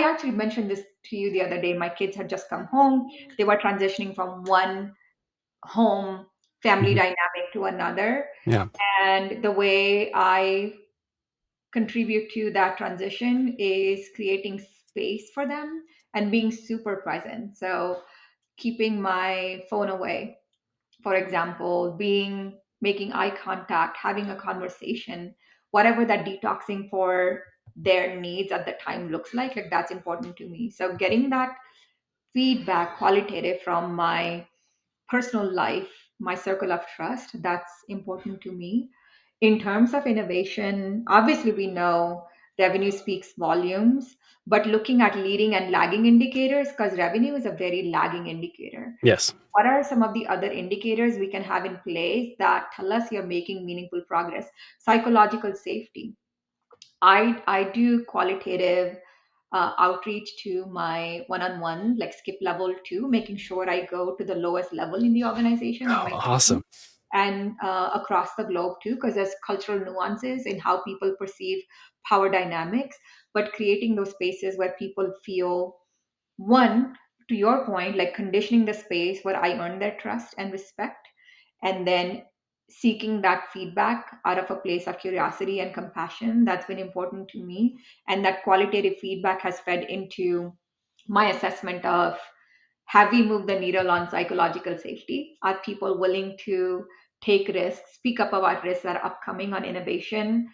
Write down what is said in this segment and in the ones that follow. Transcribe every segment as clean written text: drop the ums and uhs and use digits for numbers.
actually mentioned this to you the other day. My kids had just come home. They were transitioning from one home family Mhm. dynamic to another. Yeah. And the way I contribute to that transition is creating space for them and being super present. So keeping my phone away, for example, being making eye contact, having a conversation, whatever that detoxing for their needs at the time looks like that's important to me. So getting that feedback qualitative from my personal life, my circle of trust, that's important to me. In terms of innovation, obviously we know revenue speaks volumes, but looking at leading and lagging indicators, because revenue is a very lagging indicator. Yes. What are some of the other indicators we can have in place that tell us you're making meaningful progress? Psychological safety. I do qualitative outreach to my one-on-one, like skip level two, making sure I go to the lowest level in the organization in Oh, my team awesome. and across the globe too, because there's cultural nuances in how people perceive power dynamics. But creating those spaces where people feel, one, to your point, like conditioning the space where I earn their trust and respect, and then seeking that feedback out of a place of curiosity and compassion. That's been important to me. And that qualitative feedback has fed into my assessment of, have we moved the needle on psychological safety? Are people willing to take risks, speak up about risks that are upcoming on innovation?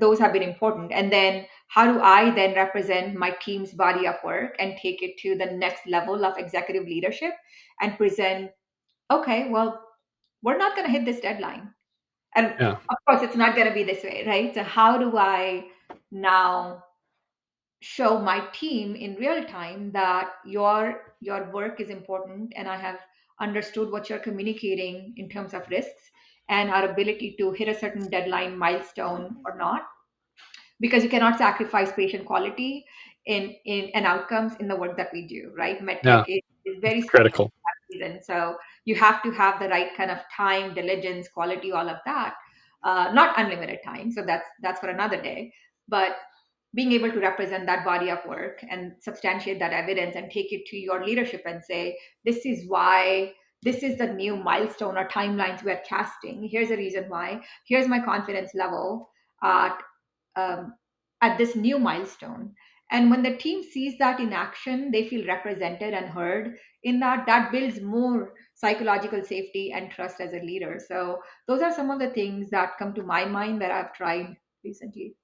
Those have been important. And then how do I then represent my team's body of work and take it to the next level of executive leadership and present, okay, well, we're not going to hit this deadline. And Yeah. of course, it's not going to be this way, right? So, how do I now show my team in real time that your work is important and I have understood what you're communicating in terms of risks and our ability to hit a certain deadline milestone or not, because you cannot sacrifice patient quality in and outcomes in the work that we do, right? Yeah. Medtech is very special Critical. for that reason. So you have to have the right kind of time, diligence, quality, all of that. Not unlimited time. So that's for another day. But being able to represent that body of work and substantiate that evidence and take it to your leadership and say, this is why, this is the new milestone or timelines we're casting. Here's the reason why. Here's my confidence level at um, at this new milestone. And when the team sees that in action, they feel represented and heard in that. That builds more psychological safety and trust as a leader. So those are some of the things that come to my mind that I've tried recently.